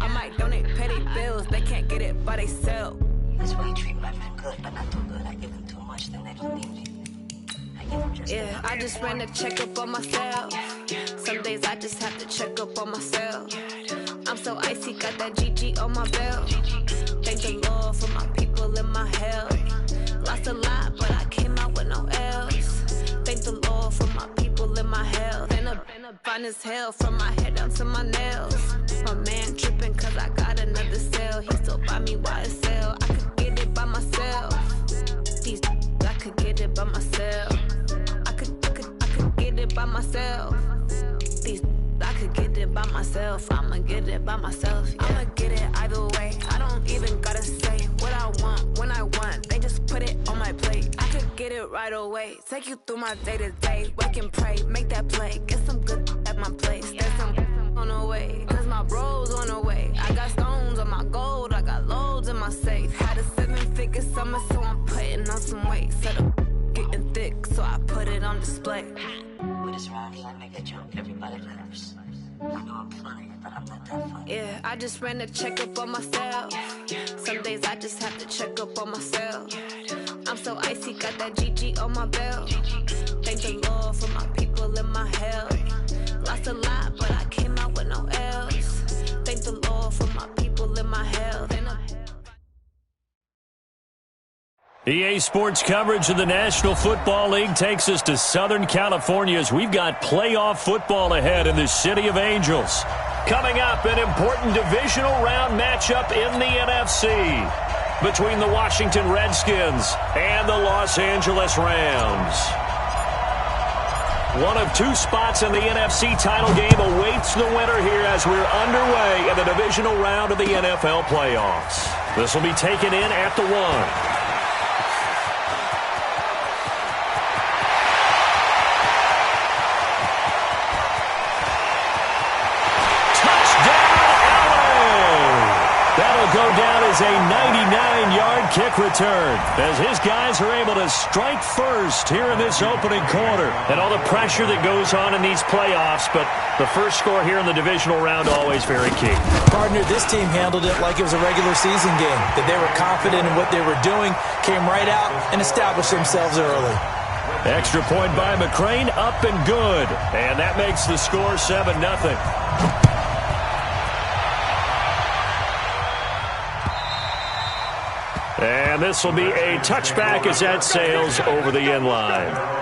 I might donate, pay their bills. They can't get it by themselves. That's why you treat my friend good, but not too good. I give them too much, then they don't need me. Yeah, I just ran a checkup on myself. Some days I just have to check up on myself. I'm so icy, got that GG on my belt. Thank the Lord for my people in my health. Lost a lot, but I came out with no L's. Thank the Lord for my people in my health. Been a fine as hell from my head down to my nails. My man tripping cause I got another cell. He still buy me YSL. I could get it by myself. These I could get it by myself. I could get it by myself. These I could get it by myself. I'ma get it by myself. Yeah. I'ma get it either way. I don't even gotta say what I want when I want. They just put it on my plate. I could get it right away. Take you through my day to day. Wake and pray, make that play. Get some good at my place. There's some on the way. Cause my bros on the way. I got stones on my gold. I got loads in my safe. Had a 7-figure summer, so I'm putting on some weight. Set up getting thick, so I put it on display. With this round here, I make a joke. Everybody laughs. I know I'm funny, but I'm not that funny. Yeah, I just ran a checkup on myself. Some days I just have to check up on myself. I'm so icy, got that GG on my belt. Thank the Lord for my people in my health. Lost a lot, but I came out with no L's. Thank the Lord for my people in my health. EA Sports coverage of the National Football League takes us to Southern California as we've got playoff football ahead in the City of Angels. Coming up, an important divisional round matchup in the NFC between the Washington Redskins and the Los Angeles Rams. One of two spots in the NFC title game awaits the winner here as we're underway in the divisional round of the NFL playoffs. This will be taken in at the 1. Go down as a 99-yard kick return as his guys are able to strike first here in this opening quarter. And all the pressure that goes on in these playoffs, but the first score here in the divisional round always very key. Partner, this team handled it like it was a regular season game, that they were confident in what they were doing, came right out and established themselves early. Extra point by McCrane, up and good. And that makes the score 7-0. And this will be a touchback as that sails over the end line.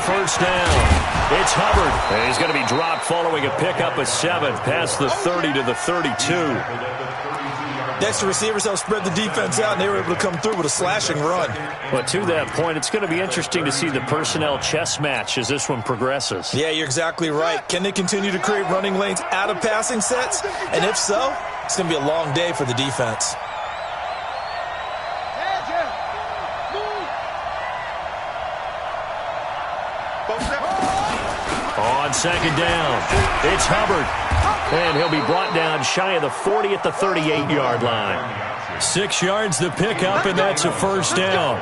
First down. It's Hubbard. And he's going to be dropped following a pickup of 7 past the 30 to the 32. Next, the receivers helped spread the defense out, and they were able to come through with a slashing run. But to that point, it's going to be interesting to see the personnel chess match as this one progresses. Yeah, you're exactly right. Can they continue to create running lanes out of passing sets? And if so, it's going to be a long day for the defense. On second down, it's Hubbard. And he'll be brought down shy of the 40 at the 38-yard line. 6 yards to pick up, and that's a first down.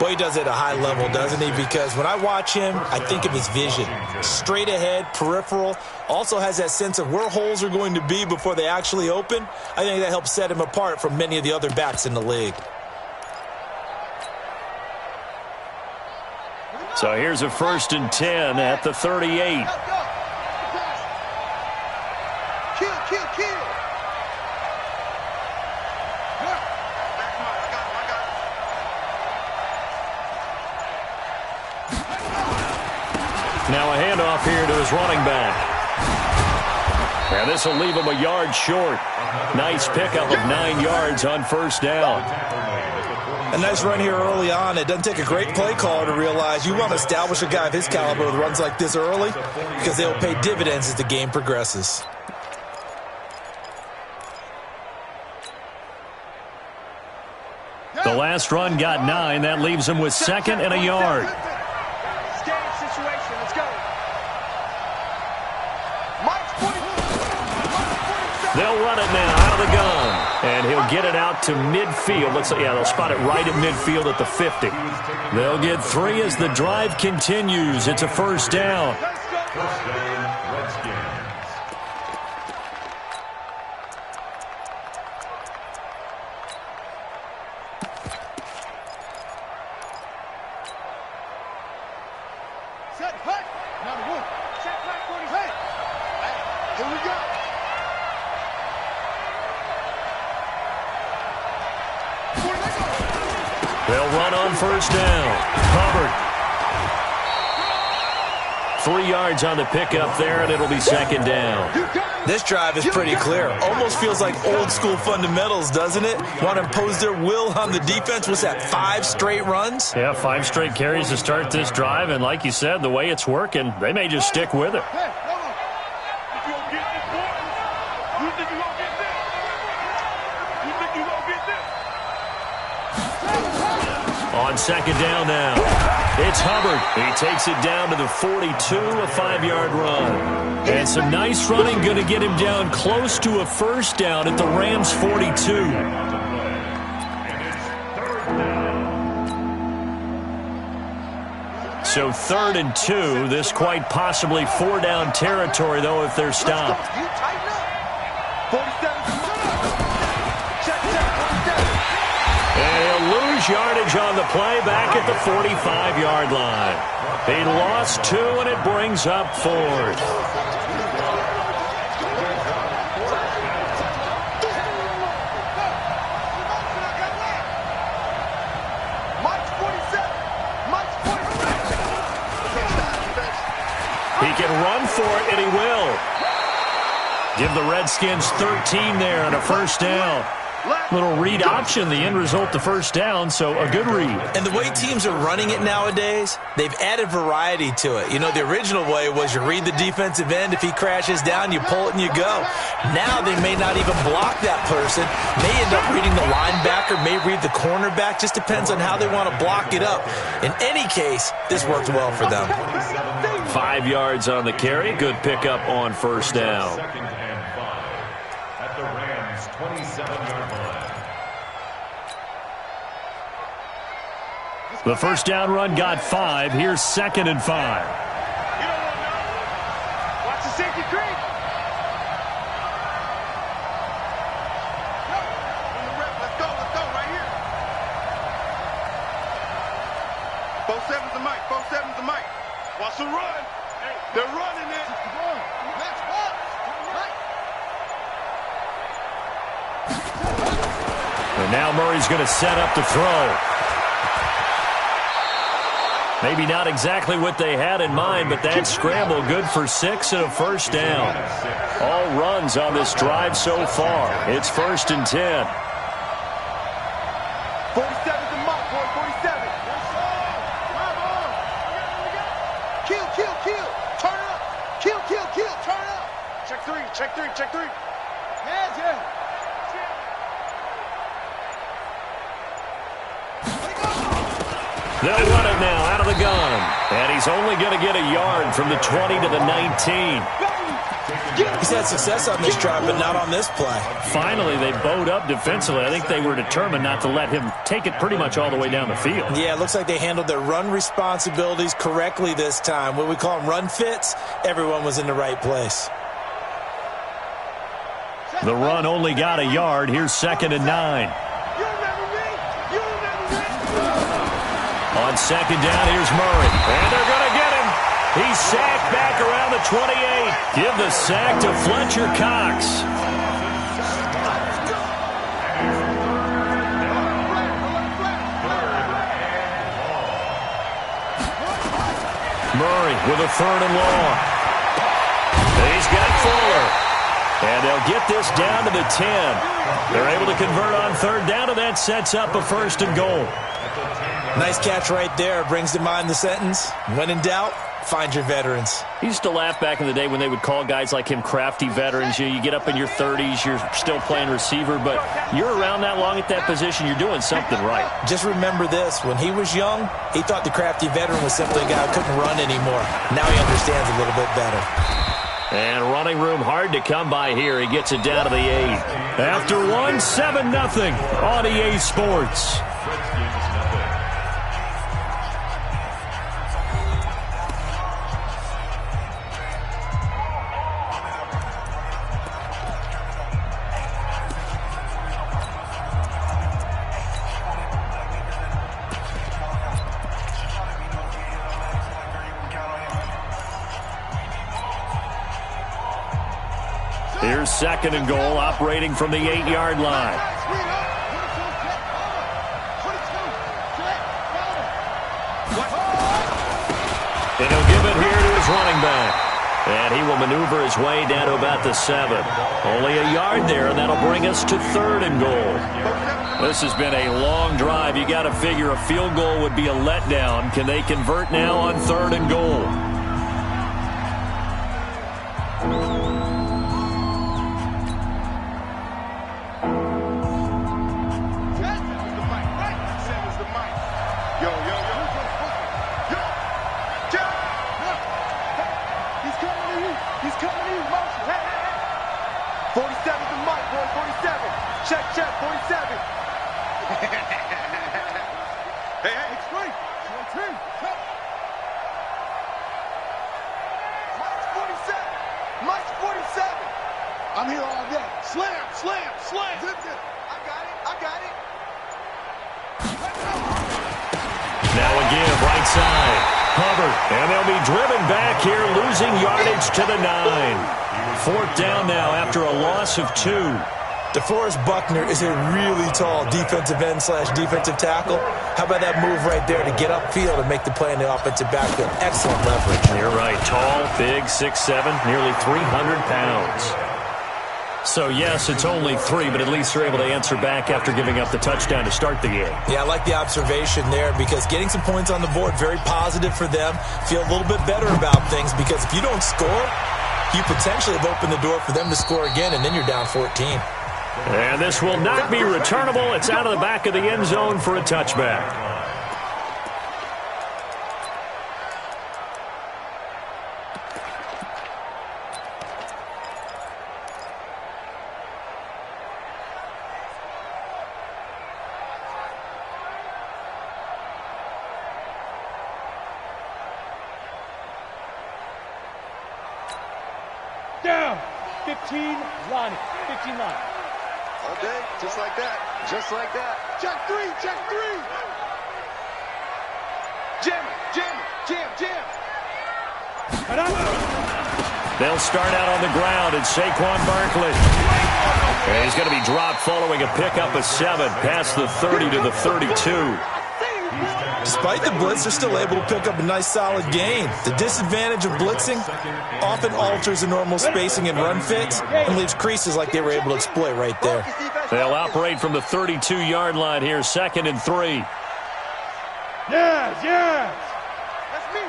Boy, he does it at a high level, doesn't he? Because when I watch him, I think of his vision. Straight ahead, peripheral. Also has that sense of where holes are going to be before they actually open. I think that helps set him apart from many of the other backs in the league. So here's a 1st and 10 at the 38. Now a handoff here to his running back. And this will leave him a yard short. Nice pickup of 9 yards on first down. A nice run here early on. It doesn't take a great play caller to realize you want to establish a guy of his caliber with runs like this early because they'll pay dividends as the game progresses. The last run got 9. That leaves him with second and a yard. They'll run it now out of the gun. And he'll get it out to midfield. They'll spot it right at midfield at the 50. They'll get 3 as the drive continues. It's a first down. They'll run on first down. Hubbard. 3 yards on the pickup there, and it'll be second down. This drive is pretty clear. Almost feels like old school fundamentals, doesn't it? Want to impose their will on the defense. What's that, 5 straight runs? Yeah, 5 straight carries to start this drive, and like you said, the way it's working, they may just stick with it. On second down now, it's Hubbard. He takes it down to the 42, a 5-yard run. And some nice running, going to get him down close to a first down at the Rams' 42. So 3rd and 2, this quite possibly 4-down territory, though, if they're stopped. Yardage on the play back at the 45-yard line. He lost 2, and it brings up 4th. He can run for it, and he will. Give the Redskins 13 there and a first down. Little read option, the end result, the first down, so a good read. And the way teams are running it nowadays, they've added variety to it. You know, the original way was you read the defensive end. If he crashes down, you pull it and you go. Now they may not even block that person. May end up reading the linebacker, may read the cornerback. Just depends on how they want to block it up. In any case, this worked well for them. 5 yards on the carry. Good pickup on first down. The first down run got 5. Here's 2nd and 5. Watch the safety creep. Let's go right here. 4-7's the mic. 4-7's the mic. Watch the run. They're running it. And now Murray's going to set up to throw. Maybe not exactly what they had in mind, but that scramble good for 6 and a first down. All runs on this drive so far. It's 1st and 10. 47's the mark, boy. 47. Kill. Turn up. Kill. Turn up. Check 3. Yeah. They'll run it now out of the gun. And he's only going to get a yard from the 20 to the 19. He's had success on this drive, but not on this play. Finally, they bowed up defensively. I think they were determined not to let him take it pretty much all the way down the field. Yeah, it looks like they handled their run responsibilities correctly this time. What we call them run fits, everyone was in the right place. The run only got a yard. Here's 2nd and 9. On second down, here's Murray. And they're going to get him. He's sacked back around the 28. Give the sack to Fletcher Cox. Murray with a 3rd and long. He's got Fuller. And they'll get this down to the 10. They're able to convert on 3rd down, and that sets up a 1st and goal. Nice catch right there. Brings to mind the sentence, when in doubt, find your veterans. He used to laugh back in the day when they would call guys like him crafty veterans. You get up in your 30s, you're still playing receiver, but you're around that long at that position, you're doing something right. Just remember this. When he was young, he thought the crafty veteran was simply a guy who couldn't run anymore. Now he understands a little bit better. And running room hard to come by here. He gets it down to the 8. After one, 7-0 on EA Sports. Here's 2nd and goal, operating from the 8-yard line. And he'll give it here to his running back. And he will maneuver his way down to about the 7. Only a yard there, and that'll bring us to 3rd and goal. This has been a long drive. You got to figure a field goal would be a letdown. Can they convert now on 3rd and goal? I'm here all day. Slam, slam, slam. I got it. Now again, right side. Hubbard, and they'll be driven back here, losing yardage to the 9. 4th down now after a loss of 2. DeForest Buckner is a really tall defensive end / defensive tackle. How about that move right there to get upfield and make the play in the offensive backfield? Excellent leverage. You're right. Tall, big, 6'7", nearly 300 pounds. So, yes, it's only 3, but at least they're able to answer back after giving up the touchdown to start the game. Yeah, I like the observation there because getting some points on the board, very positive for them. Feel a little bit better about things because if you don't score, you potentially have opened the door for them to score again, and then you're down 14. And this will not be returnable. It's out of the back of the end zone for a touchback. Down. 15 line. 15 line. All day, just like that. Just like that. Check 3, check 3. Jam, jam, jam, jam. They'll start out on the ground, and Saquon Barkley. And he's going to be dropped following a pickup of 7 past the 30 to the 32. Despite the blitz, they're still able to pick up a nice, solid gain. The disadvantage of blitzing often alters the normal spacing and run fits and leaves creases like they were able to exploit right there. They'll operate from the 32-yard line here, 2nd and 3. Yes, yes. That's me.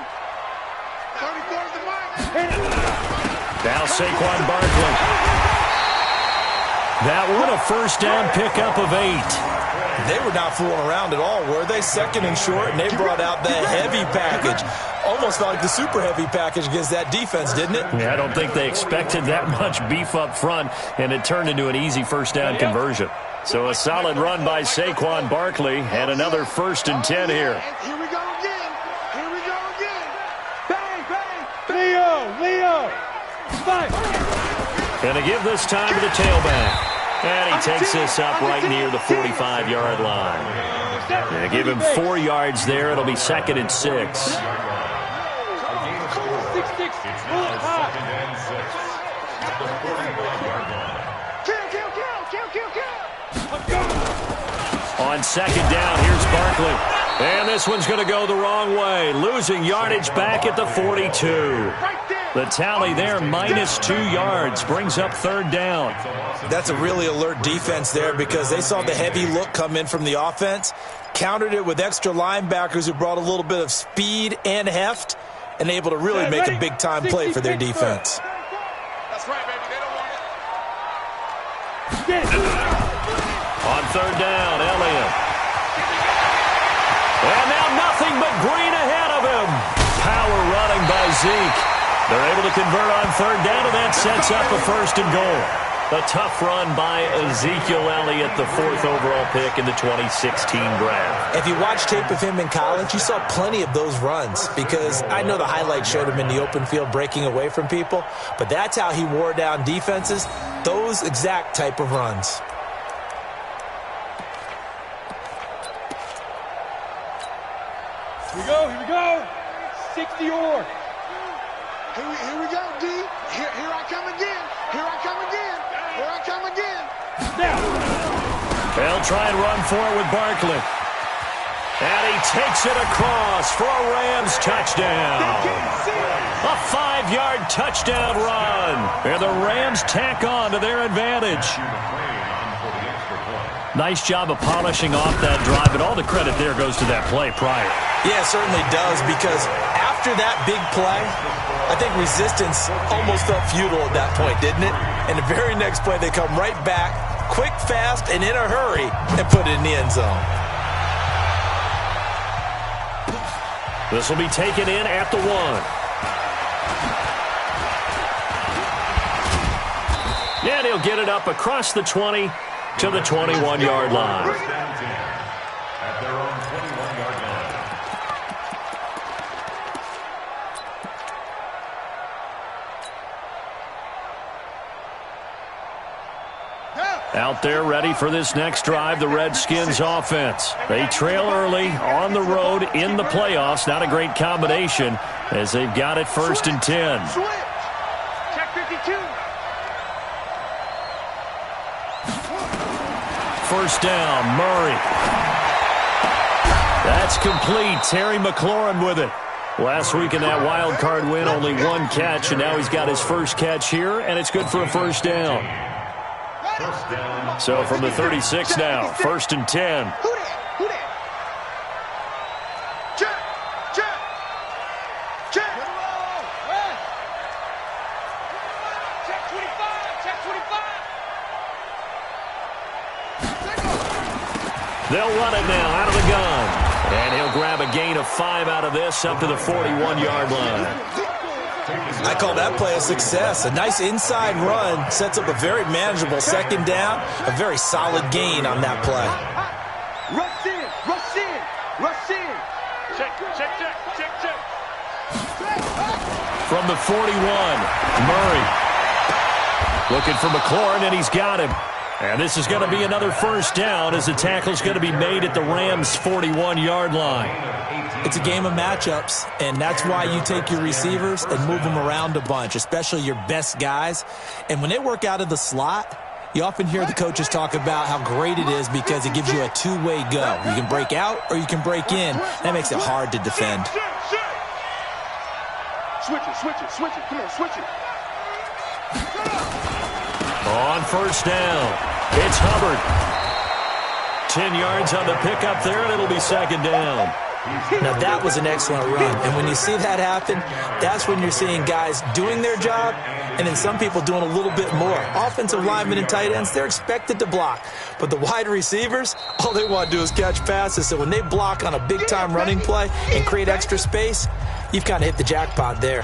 34's the mark. Now Saquon Barkley. That one a first down pickup of 8. They were not fooling around at all, were they? 2nd and short, and they brought out the heavy package. Almost like the super heavy package against that defense, didn't it? Yeah, I don't think they expected that much beef up front, and it turned into an easy first down conversion. So a solid run by Saquon Barkley, and another 1st and 10 here. Here we go again. Here we go again. Bang, bang, bang. Leo. 5. And to give this time to the tailback. And he takes this up right near the 45-yard line. And give him 4 yards there. It'll be 2nd and 6. 6. On 2nd down, here's Barkley. And this one's going to go the wrong way. Losing yardage back at the 42. The tally there, -2 yards, brings up 3rd down. That's a really alert defense there because they saw the heavy look come in from the offense, countered it with extra linebackers who brought a little bit of speed and heft, and able to really make a big-time play for their defense. That's right, baby. They don't want it. On third down, Elliott. And now nothing but green ahead of him. Power running by Zeke. They're able to convert on third down, and that sets up a first and goal. A tough run by Ezekiel Elliott, the fourth overall pick in the 2016 draft. If you watch tape of him in college, you saw plenty of those runs, because I know the highlights showed him in the open field breaking away from people, but that's how he wore down defenses, those exact type of runs. Here we go. 60 or. Here we go, D. Here I come again. Here I come again. Here I come again. Now. They'll try and run for it with Barkley. And he takes it across for a Rams touchdown. A 5-yard touchdown run. And the Rams tack on to their advantage. Nice job of polishing off that drive, but all the credit there goes to that play prior. Yeah, it certainly does, because after that big play, I think resistance almost felt futile at that point, didn't it? And the very next play, they come right back, quick, fast, and in a hurry, and put it in the end zone. This will be taken in at the 1. And he'll get it up across the 20 to the 21-yard line. At their own 21-yard line. Out there ready for this next drive, the Redskins offense. They trail early on the road in the playoffs. Not a great combination as they've got it first and 10. Switch. Check 52. First down, Murray. That's complete. Terry McLaurin with it. Last week in that wild card win, only one catch, and now he's got his first catch here, and it's good for a first down. So from the 36 now, first and 10. Who that? Who that? Check. Check. Check. Check 25. Check 25. They'll run it now out of the gun. And he'll grab a gain of 5 out of this up to the 41-yard line. I call that play a success. A nice inside run sets up a very manageable second down, a very solid gain on that play. Rush in. Rush in. Rush in. Check. Check. Check. Check. Check. From the 41, Murray. Looking for McLaurin, and he's got him. And this is going to be another first down as the tackle's going to be made at the Rams' 41-yard line. It's a game of matchups, and that's why you take your receivers and move them around a bunch, especially your best guys. And when they work out of the slot, you often hear the coaches talk about how great it is because it gives you a two-way go. You can break out or you can break in. That makes it hard to defend. Switch it. Switch it. Switch it. Come on, switch it. On first down, it's Hubbard. 10 yards on the pickup there, and it'll be second down. Now, that was an excellent run. And when you see that happen, that's when you're seeing guys doing their job and then some people doing a little bit more. Offensive linemen and tight ends, they're expected to block. But the wide receivers, all they want to do is catch passes. So when they block on a big-time running play and create extra space, you've kind of hit the jackpot there.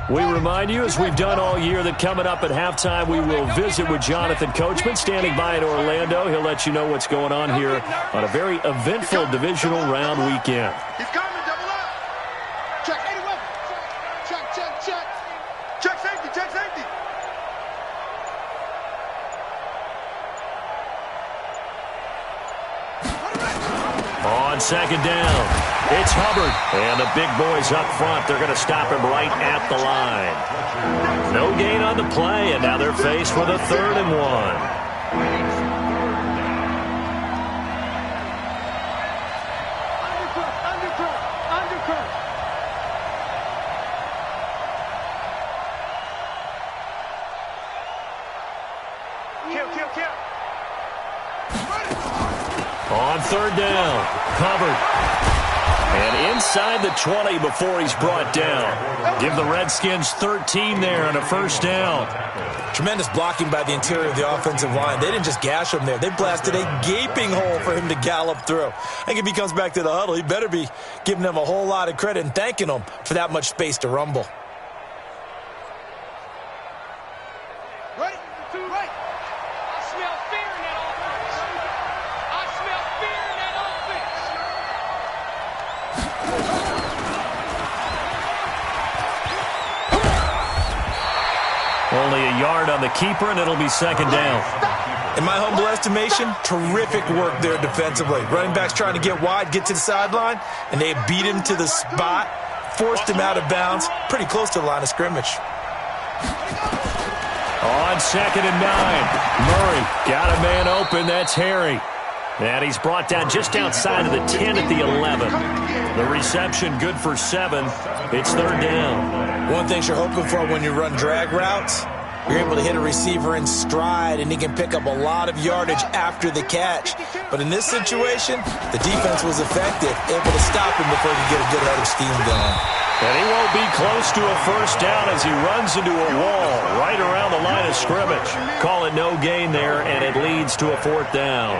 We remind you, as we've done all year, that coming up at halftime, we will visit with Jonathan Coachman standing by in Orlando. He'll let you know what's going on here on a very eventful divisional round weekend. He's coming, double up. Check 81. Check, check, check. Check safety, check safety. On second down, it's Hubbard. And the big boys up front, they're going to stop him right at the line. No gain on the play, and now they're faced with a 3rd and 1. On third down, covered. And inside the 20 before he's brought down. Give the Redskins 13 there and a first down. Tremendous blocking by the interior of the offensive line. They didn't just gash him there. They blasted a gaping hole for him to gallop through. I think if he comes back to the huddle, he better be giving them a whole lot of credit and thanking them for that much space to rumble. Ready? Right. I smell fear in that offense. I smell fear in that offense. Only a yard on the keeper, and it'll be second down. In my humble estimation, terrific work there defensively. Running backs trying to get wide, get to the sideline, and they beat him to the spot, forced him out of bounds, pretty close to the line of scrimmage. On 2nd and 9, Murray got a man open. That's Harry. And he's brought down just outside of the 10 at the 11. The reception good for 7. It's third down. One thing you're hoping for when you run drag routes, you're able to hit a receiver in stride, and he can pick up a lot of yardage after the catch. But in this situation, the defense was effective, able to stop him before he could get a good head of steam going. And he won't be close to a first down as he runs into a wall right around the line of scrimmage. Call it no gain there, and it leads to a fourth down.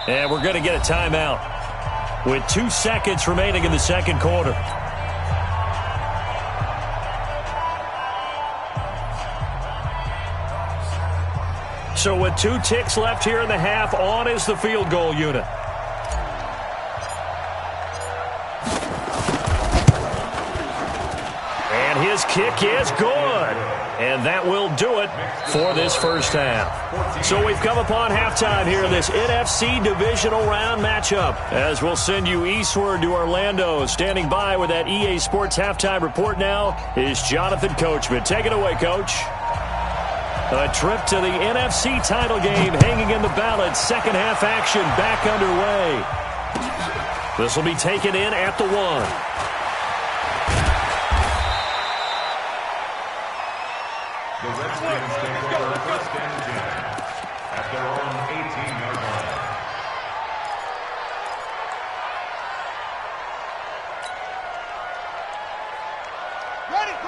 And we're going to get a timeout with 2 seconds remaining in the second quarter. So with 2 ticks left here in the half, on is the field goal unit. And his kick is good. And that will do it for this first half. So we've come upon halftime here in this NFC divisional round matchup. As we'll send you eastward to Orlando. Standing by with that EA Sports halftime report now is Jonathan Coachman. Take it away, Coach. A trip to the NFC title game hanging in the balance. Second half action back underway. This will be taken in at the 1. The Redskins take over first and 10 at their own 18-yard line.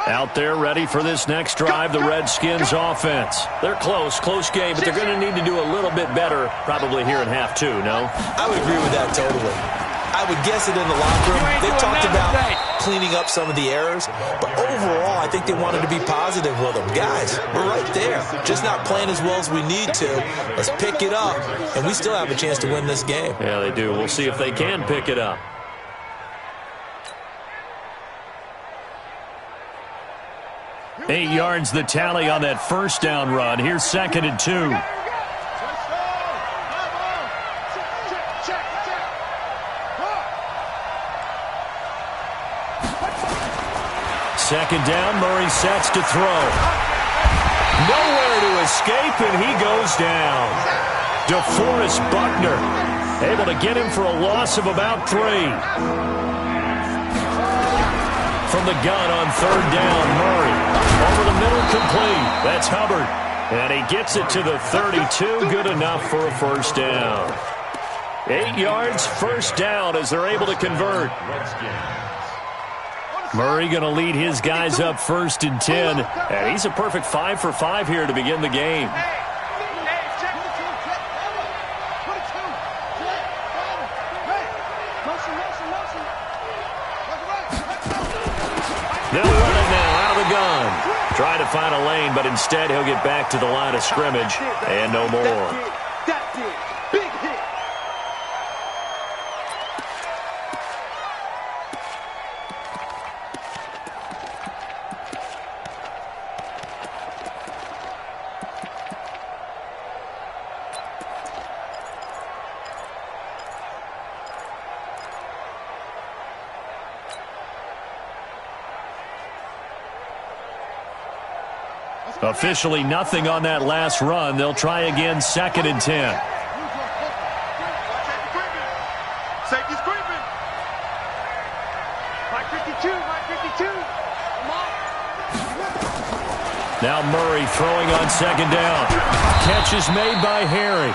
Out there ready for this next drive, the Redskins offense. They're close game, but they're going to need to do a little bit better probably here in half 2, no? I would agree with that totally. I would guess it in the locker room. They've talked about cleaning up some of the errors, but overall, I think they wanted to be positive with them. Guys, we're right there. Just not playing as well as we need to. Let's pick it up, and we still have a chance to win this game. Yeah, they do. We'll see if they can pick it up. Eight yards the tally on that first down run. Here's 2nd and 2. Second down, Murray sets to throw. Nowhere to escape, and he goes down. DeForest Buckner able to get him for a loss of about 3. From the gun on third down, Murray. Over the middle, complete. That's Hubbard. And he gets it to the 32. Good enough for a first down. 8 yards, first down as they're able to convert. Murray going to lead his guys up 1st and 10. And he's a perfect 5 for 5 here to begin the game. They'll run it now out of the gun. Trying to find a lane, but instead he'll get back to the line of scrimmage and no more. Officially nothing on that last run. They'll try again 2nd and 10. Safety's creeping. 52, my 52. Come on. Now Murray throwing on second down. Catch is made by Harry.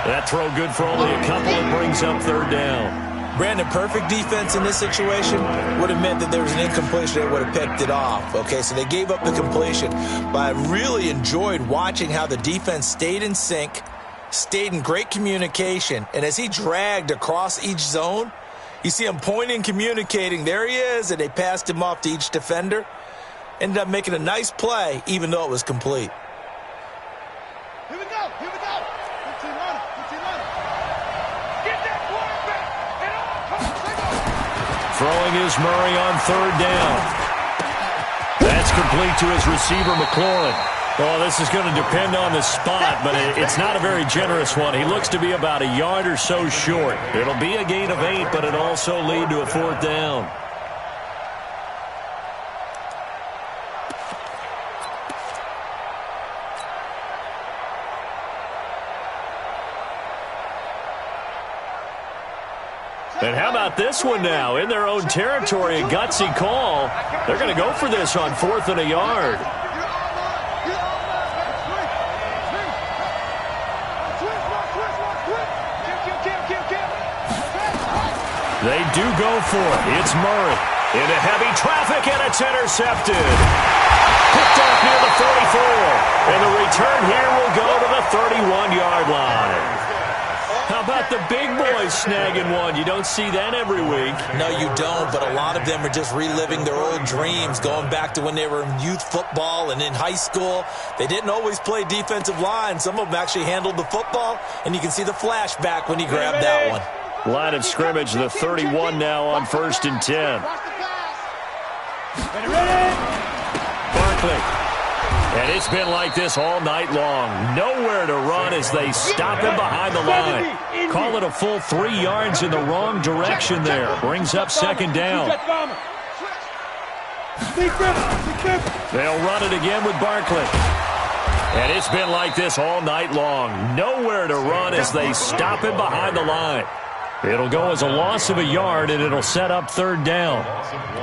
That throw good for only a couple. It brings up third down. Brandon, perfect defense in this situation would have meant that there was an incompletion. They would have picked it off. Okay, so they gave up the completion. But I really enjoyed watching how the defense stayed in sync, stayed in great communication. And as he dragged across each zone, you see him pointing, communicating. There he is, and they passed him off to each defender. Ended up making a nice play, even though it was complete. Here we go. 15 runner. Get that quarterback. Get on. Throwing is Murray on third down. That's complete to his receiver, McLaurin. Well, this is going to depend on the spot, but it's not a very generous one. He looks to be about a yard or so short. It'll be a gain of 8, but it'll also lead to a fourth down. And how about this one now? In their own territory, a gutsy call. They're going to go for this on 4th and a yard. They do go for it. It's Murray into heavy traffic, and it's intercepted. Picked off near the 44. And the return here will go to the 31-yard line. How about the big boys snagging one? You don't see that every week. No, you don't, but a lot of them are just reliving their old dreams, going back to when they were in youth football and in high school. They didn't always play defensive line. Some of them actually handled the football, and you can see the flashback when he grabbed that one. Line of scrimmage, the 31 now on 1st and 10. Barkley. And it's been like this all night long. Nowhere to run as they stop him behind the line. Call it a full 3 yards in the wrong direction there. Brings up second down. They'll run it again with Barkley. And it's been like this all night long. Nowhere to run as they stop him behind the line. It'll go as a loss of a yard, and it'll set up third down.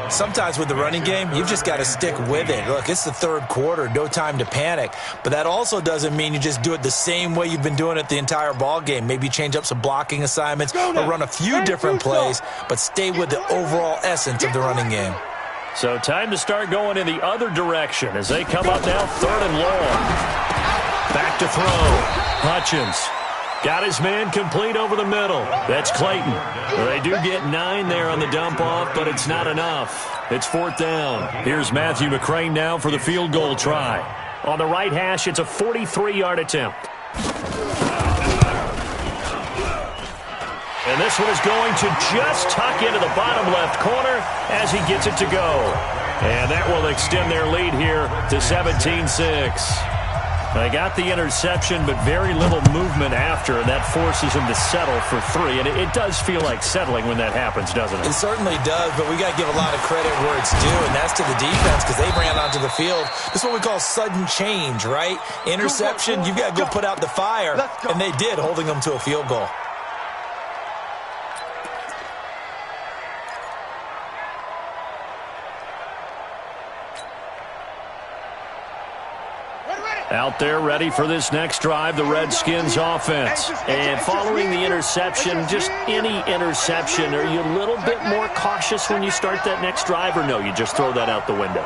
Sometimes with the running game, you've just got to stick with it. Look, it's the third quarter, no time to panic. But that also doesn't mean you just do it the same way you've been doing it the entire ball game. Maybe change up some blocking assignments or run a few different plays, but stay with the overall essence of the running game. So time to start going in the other direction as they come up now 3rd and long. Back to throw. Hutchins. Got his man complete over the middle. That's Clayton. They do get 9 there on the dump-off, but it's not enough. It's 4th down. Here's Matthew McCrane now for the field goal try. On the right hash, it's a 43-yard attempt. And this one is going to just tuck into the bottom left corner as he gets it to go. And that will extend their lead here to 17-6. They got the interception, but very little movement after, and that forces him to settle for 3. And it does feel like settling when that happens, doesn't it? It certainly does, but we got to give a lot of credit where it's due, and that's to the defense because they ran onto the field. This is what we call sudden change, right? Interception, you've got to go put out the fire, and they did, holding them to a field goal. Out there ready for this next drive, the Redskins offense. And following the interception, just any interception, are you a little bit more cautious when you start that next drive, or no, you just throw that out the window?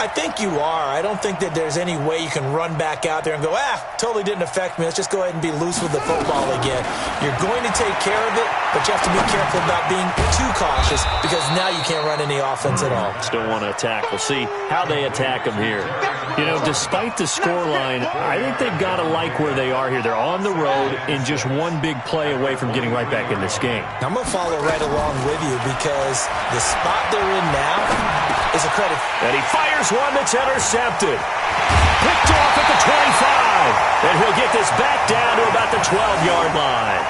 I think you are. I don't think that there's any way you can run back out there and go, totally didn't affect me. Let's just go ahead and be loose with the football again. You're going to take care of it, but you have to be careful about being too cautious because now you can't run any offense at all. Still want to attack. We'll see how they attack them here. You know, despite the scoreline, I think they've got to like where they are here. They're on the road and just one big play away from getting right back in this game. I'm going to follow right along with you because the spot they're in now is a credit. And he fires one that's intercepted. Picked off at the 25. And he'll get this back down to about the 12-yard line.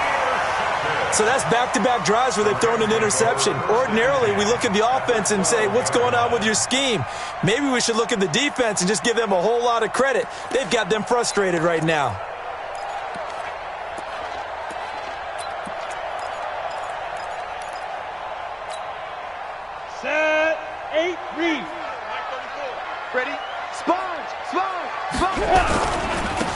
So that's back-to-back drives where they've thrown an interception. Ordinarily, we look at the offense and say, what's going on with your scheme? Maybe we should look at the defense and just give them a whole lot of credit. They've got them frustrated right now. Set, 8, read. Ready? Sponge, sponge, sponge.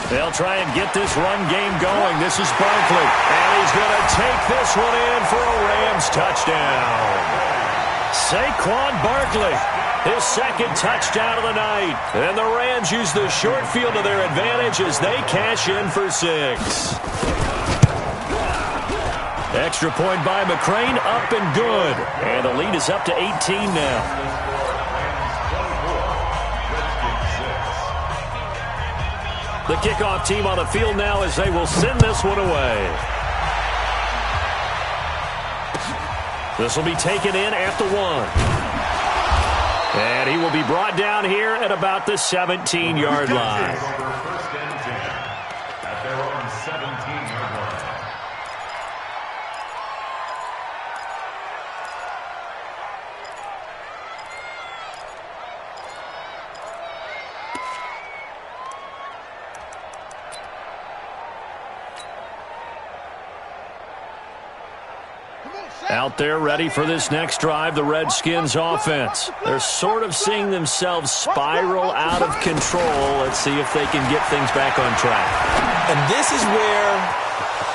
They'll try and get this run game going. This is Barkley, and he's going to take this one in for a Rams touchdown. Saquon Barkley, his second touchdown of the night. And the Rams use the short field to their advantage as they cash in for 6. Extra point by McCrane, up and good. And the lead is up to 18 now. The kickoff team on the field now as they will send this one away. This will be taken in at the 1. And he will be brought down here at about the 17-yard line. First and 10 at their own 17-yard line. Out there ready for this next drive, the Redskins offense. They're sort of seeing themselves spiral out of control. Let's see if they can get things back on track. And this is where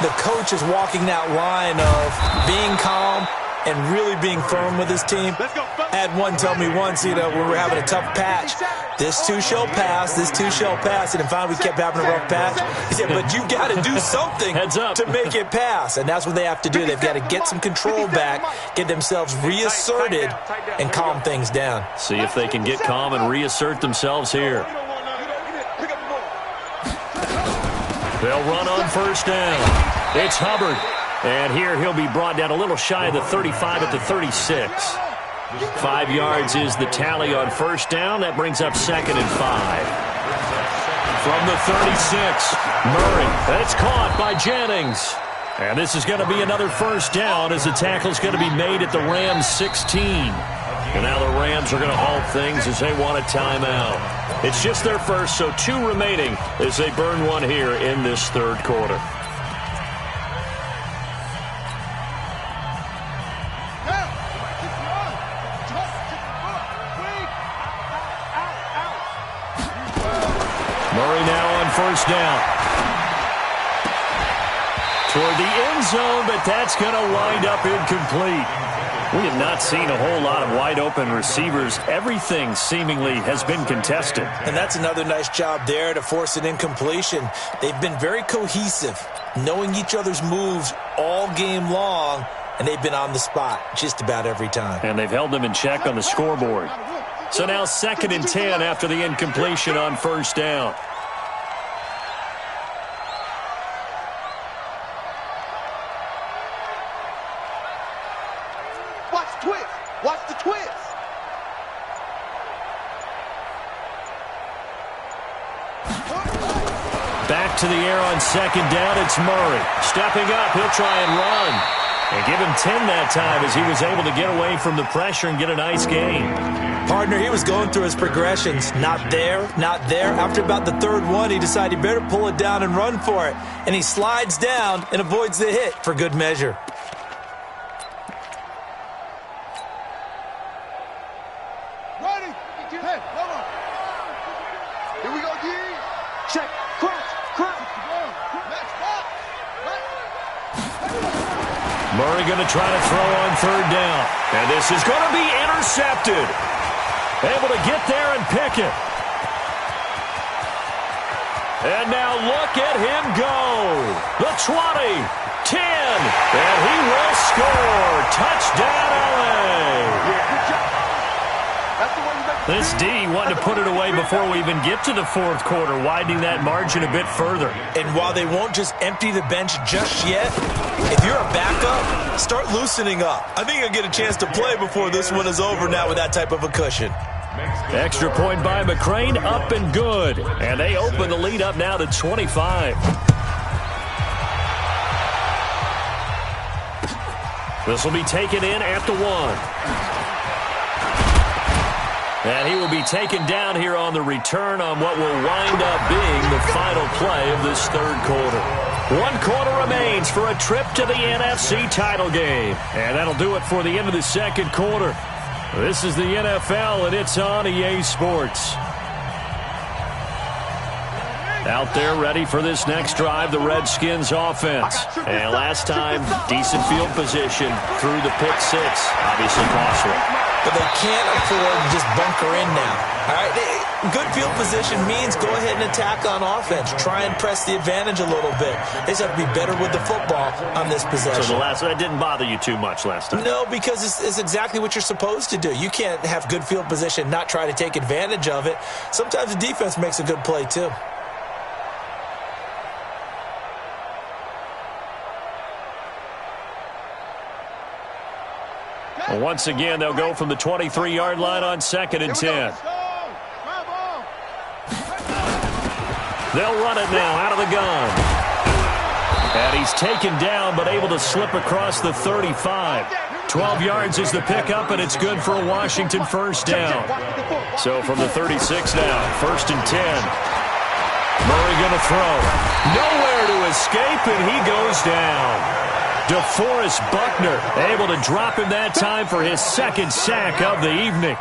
the coach is walking that line of being calm and really being firm with his team. I had one tell me once, when we were having a tough patch, this too shall pass, this too shall pass. And finally we kept having a rough patch. He said, but you got to do something to make it pass. And that's what they have to do. They've got to get some control back, get themselves reasserted, and calm things down. See if they can get calm and reassert themselves here. They'll run on first down. It's Hubbard. And here he'll be brought down a little shy of the 35 at the 36. 5 yards is the tally on first down. That brings up 2nd and 5. From the 36, Murray. That's caught by Jennings. And this is going to be another first down as the tackle's going to be made at the Rams 16. And now the Rams are going to halt things as they want a timeout. It's just their first, so 2 remaining as they burn one here in this third quarter. Murray now on first down. Toward the end zone, but that's going to wind up incomplete. We have not seen a whole lot of wide-open receivers. Everything seemingly has been contested. And that's another nice job there to force an incompletion. They've been very cohesive, knowing each other's moves all game long, and they've been on the spot just about every time. And they've held them in check on the scoreboard. So now 2nd and 10 after the incompletion on first down. Watch the twist. Watch the twist. Back to the air on second down. It's Murray. Stepping up. He'll try and run. And give him 10 that time as he was able to get away from the pressure and get a nice gain. Partner, he was going through his progressions. Not there, not there. After about the third one, he decided he better pull it down and run for it. And he slides down and avoids the hit for good measure. Ready? Hey, come on. Here we go, D. Check. Crunch. Crunch. Next ball. Murray going to try to throw on third down. And this is going to be intercepted. Able to get there and pick it. And now look at him go. The 20, 10, and he will score. Touchdown, LA. This D wanted to put it away before we even get to the fourth quarter, widening that margin a bit further. And while they won't just empty the bench just yet, if you're a backup, start loosening up. I think you'll get a chance to play before this one is over now with that type of a cushion. Extra point by McCrane, up and good. And they open the lead up now to 25. This will be taken in at the 1. And he will be taken down here on the return on what will wind up being the final play of this third quarter. 1 quarter remains for a trip to the NFC title game. And that'll do it for the end of the second quarter. This is the NFL, and it's on EA Sports. Out there ready for this next drive, the Redskins offense. And last time, decent field position through the pick six. Obviously costly. But they can't afford to just bunker in now. All right, good field position means go ahead and attack on offense. Try and press the advantage a little bit. They just have to be better with the football on this possession. So that didn't bother you too much last time? No, because it's exactly what you're supposed to do. You can't have good field position, not try to take advantage of it. Sometimes the defense makes a good play too. Well, once again, they'll go from the 23-yard line on 2nd and 10. They'll run it now out of the gun. And he's taken down but able to slip across the 35. 12 yards is the pickup, and it's good for a Washington first down. So from the 36 now, 1st and 10. Murray going to throw. Nowhere to escape, and he goes down. DeForest Buckner able to drop him that time for his 2nd sack of the evening.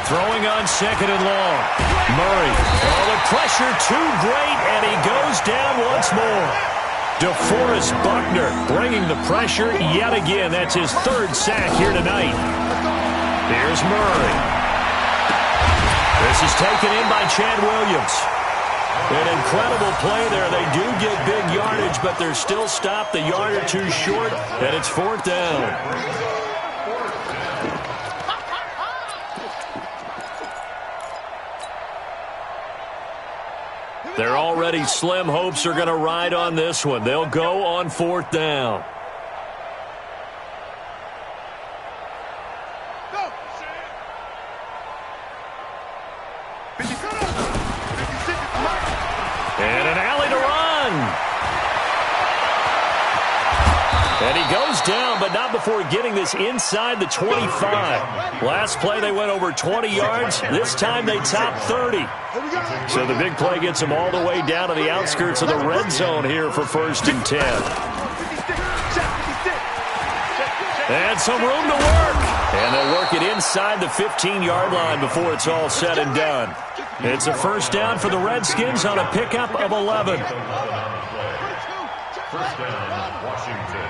Throwing on 2nd and long. Murray. Oh, the pressure too great, and he goes down once more. DeForest Buckner bringing the pressure yet again. That's his 3rd sack here tonight. Here's Murray. This is taken in by Chad Williams. An incredible play there. They do get big yardage, but they're still stopped a yard or two short, and it's 4th down. They're already slim hopes are going to ride on this one. They'll go on 4th down. And an alley to run. And he goes down, but not before getting this inside the 25. Last play, they went over 20 yards. This time, they topped 30. So the big play gets them all the way down to the outskirts of the red zone here for 1st and 10. And some room to work. And they'll work it inside the 15-yard line before it's all said and done. It's a 1st down for the Redskins on a pickup of 11. 1st down, Washington.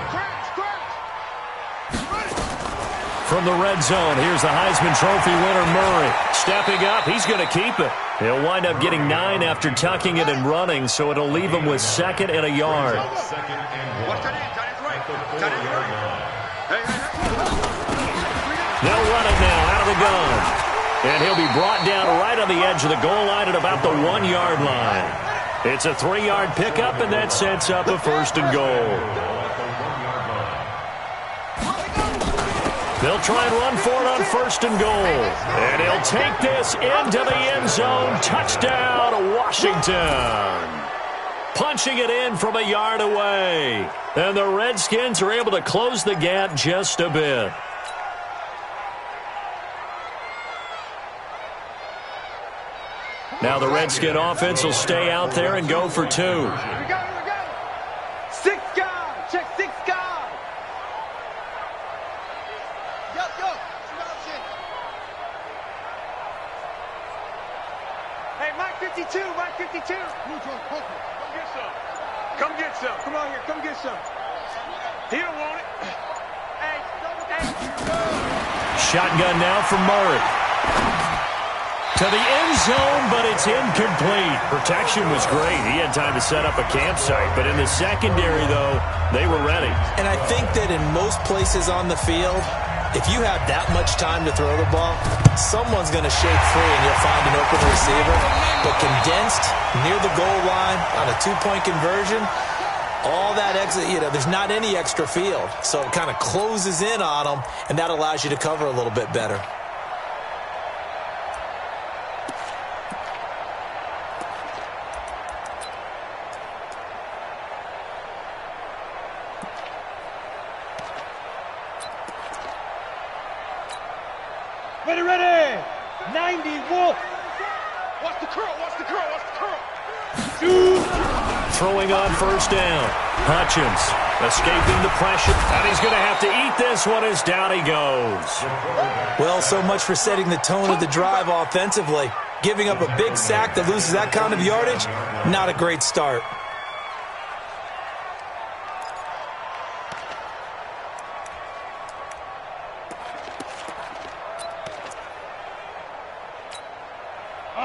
From the red zone, here's the Heisman Trophy winner, Murray. Stepping up, he's going to keep it. He'll wind up getting 9 after tucking it and running, so it'll leave him with 2nd and a yard. They'll run it now out of the gun. And he'll be brought down right on the edge of the goal line at about the 1-yard line. It's a 3-yard pickup, and that sets up a 1st and goal. They'll try and run for it on 1st and goal. And he'll take this into the end zone. Touchdown, Washington. Punching it in from a yard away. And the Redskins are able to close the gap just a bit. Now the Redskin offense will stay out there and go for 2. We got it. 6 guys. Check 6 guys. Yo. Hey, Mike 52. Come get some. Come on here. Come get some. He don't want it. Hey. Shotgun now from Murray. To the end zone, but it's incomplete. Protection was great. He had time to set up a campsite. But in the secondary, though, they were ready. And I think that in most places on the field, if you have that much time to throw the ball, someone's going to shake free and you'll find an open receiver. But condensed near the goal line on a 2-point conversion, all that exit, there's not any extra field. So it kind of closes in on them, and that allows you to cover a little bit better. Ready. 90 Wolf. Watch the curl. Shoot. throwing on first down. Hutchins escaping the pressure, and he's going to have to eat this one as down he goes. Well, so much for setting the tone of the drive offensively. Giving up a big sack that loses that kind of yardage, not a great start.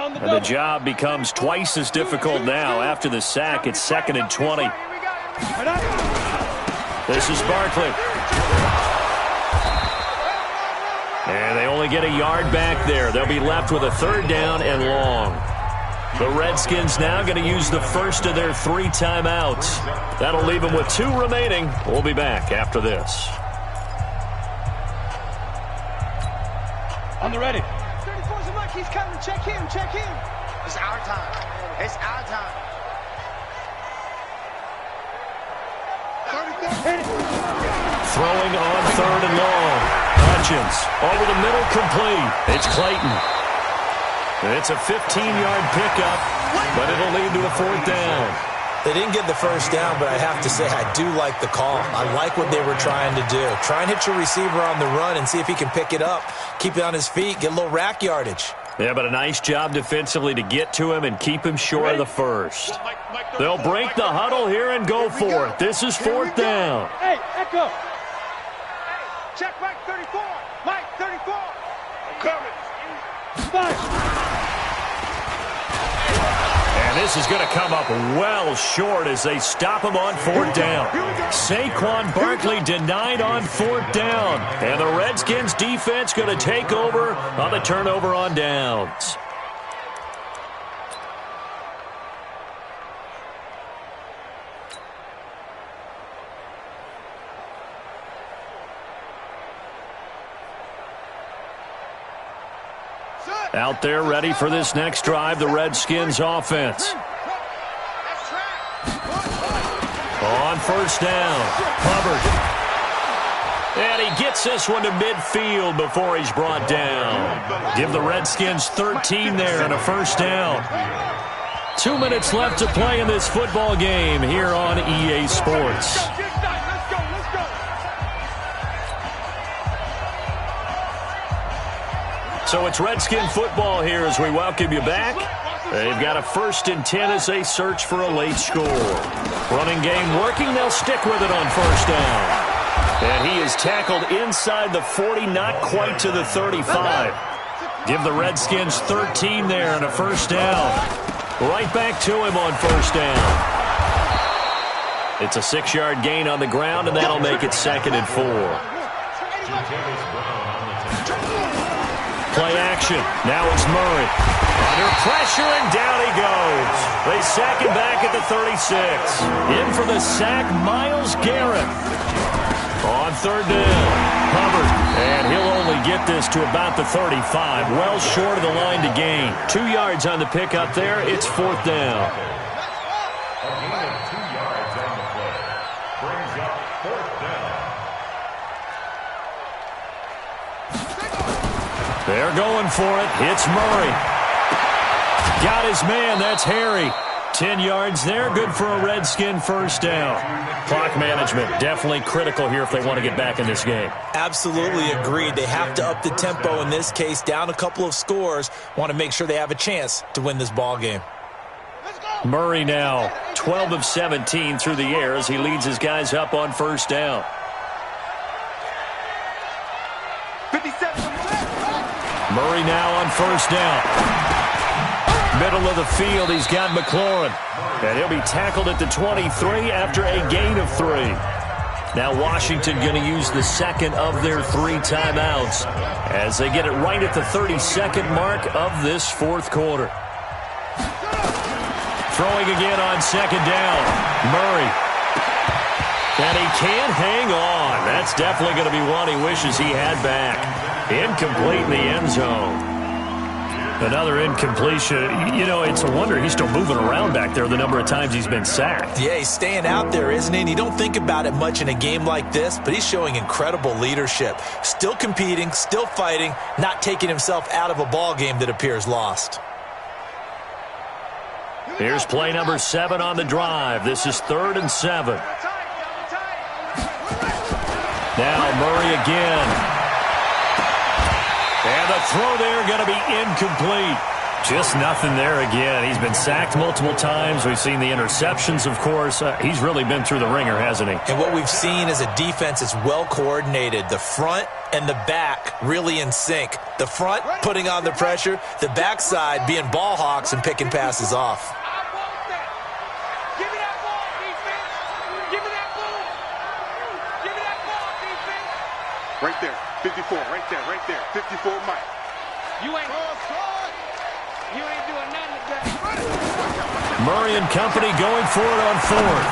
And the job becomes twice as difficult now. After the sack, it's 2nd and 20. This is Barkley. And they only get a yard back there. They'll be left with a 3rd down and long. The Redskins now going to use the first of their 3 timeouts. That'll leave them with 2 remaining. We'll be back after this. On the ready. He's coming. Check him. Check him. It's our time. It's our time. Throwing on 3rd and long. Hutchins over the middle, complete. It's Clayton. It's a 15-yard pickup, but it'll lead to a 4th down. They didn't get the first down, but I have to say I do like the call. I like what they were trying to do. Try and hit your receiver on the run and see if he can pick it up, keep it on his feet, get a little rack yardage. Yeah, but a nice job defensively to get to him and keep him short of the first. They'll break the huddle here and go for it. This is 4th down. Hey, Echo. Hey, check Mike 34. Mike 34. I'm coming. And this is going to come up well short as they stop him on 4th down. Saquon Barkley denied on 4th down. And the Redskins defense going to take over on the turnover on downs. Out there ready for this next drive, the Redskins offense. On 1st down, Hubbard. And he gets this one to midfield before he's brought down. Give the Redskins 13 there and a 1st down. 2 minutes left to play in this football game here on EA Sports. So it's Redskin football here as we welcome you back. They've got a 1st and 10 as they search for a late score. Running game working. They'll stick with it on 1st down. And he is tackled inside the 40, not quite to the 35. Give the Redskins 13 there and a 1st down. Right back to him on 1st down. It's a 6-yard gain on the ground, and that'll make it 2nd and 4. Play action. Now it's Murray. Under pressure, and down he goes. They sack him back at the 36. In for the sack, Myles Garrett. On 3rd down, Hubbard. And he'll only get this to about the 35. Well short of the line to gain. 2 yards on the pickup there. It's 4th down. A gain of 2 yards on the play. Brings up 4th down. They're going for it. It's Murray. Got his man. That's Harry. 10 yards there. Good for a Redskin 1st down. Clock management definitely critical here if they want to get back in this game. Absolutely agreed. They have to up the tempo in this case. Down a couple of scores. Want to make sure they have a chance to win this ball game. Murray now 12 of 17 through the air as he leads his guys up on 1st down. 57. Murray now on 1st down. Middle of the field, he's got McLaurin. And he'll be tackled at the 23 after a gain of 3. Now Washington going to use the 2nd of their 3 timeouts as they get it right at the 32nd mark of this 4th quarter. Throwing again on 2nd down. Murray. And he can't hang on. That's definitely going to be one he wishes he had back. Incomplete in the end zone. Another incompletion. You know, it's a wonder he's still moving around back there the number of times he's been sacked. Yeah, he's staying out there, isn't he? And you don't think about it much in a game like this, but he's showing incredible leadership. Still competing, still fighting, not taking himself out of a ball game that appears lost. Here's play number 7 on the drive. This is 3rd and 7. Now Murray again. And the throw there going to be incomplete. Just nothing there again. He's been sacked multiple times. We've seen the interceptions, of course. He's really been through the ringer, hasn't he? And what we've seen is a defense that's well coordinated. The front and the back really in sync. The front putting on the pressure, the backside being ball hawks and picking passes off. Give me that ball, defense. Give me that ball. Give me that ball, defense. Right there, 54, right there, 54, Mike. You ain't doing nothing today. Murray and company going for it on 4th.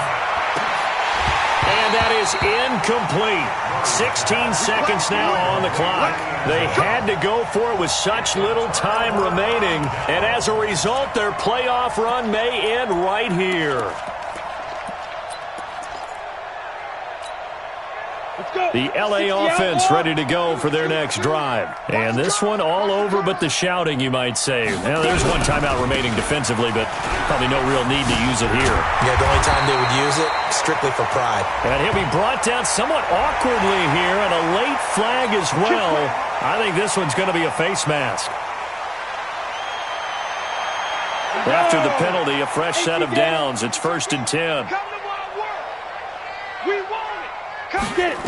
And that is incomplete. 16 seconds now on the clock. They had to go for it with such little time remaining. And as a result, their playoff run may end right here. The LA offense ready to go for their next drive. And this one all over but the shouting, you might say. Well, there's one timeout remaining defensively, but probably no real need to use it here. Yeah, the only time they would use it, strictly for pride. And he'll be brought down somewhat awkwardly here, and a late flag as well. I think this one's going to be a face mask. After the penalty, a fresh set of downs. It's 1st and 10. Come to my work. We want it. Come get it.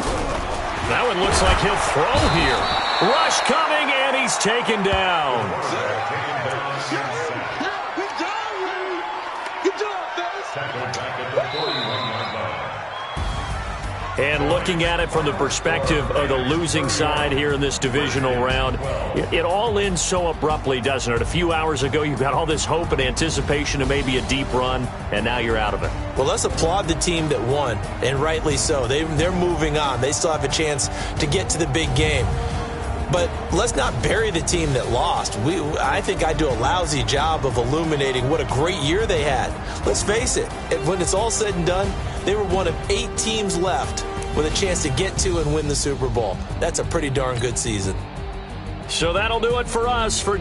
That one looks like he'll throw here. Rush coming, and he's taken down. And looking at it from the perspective of the losing side here in this divisional round, it all ends so abruptly, doesn't it? A few hours ago, you got all this hope and anticipation of maybe a deep run, and now you're out of it. Well, let's applaud the team that won, and rightly so. They're moving on. They still have a chance to get to the big game. But let's not bury the team that lost. I think I do a lousy job of illuminating what a great year they had. Let's face it, when it's all said and done, they were one of 8 teams left with a chance to get to and win the Super Bowl. That's a pretty darn good season. So that'll do it for us for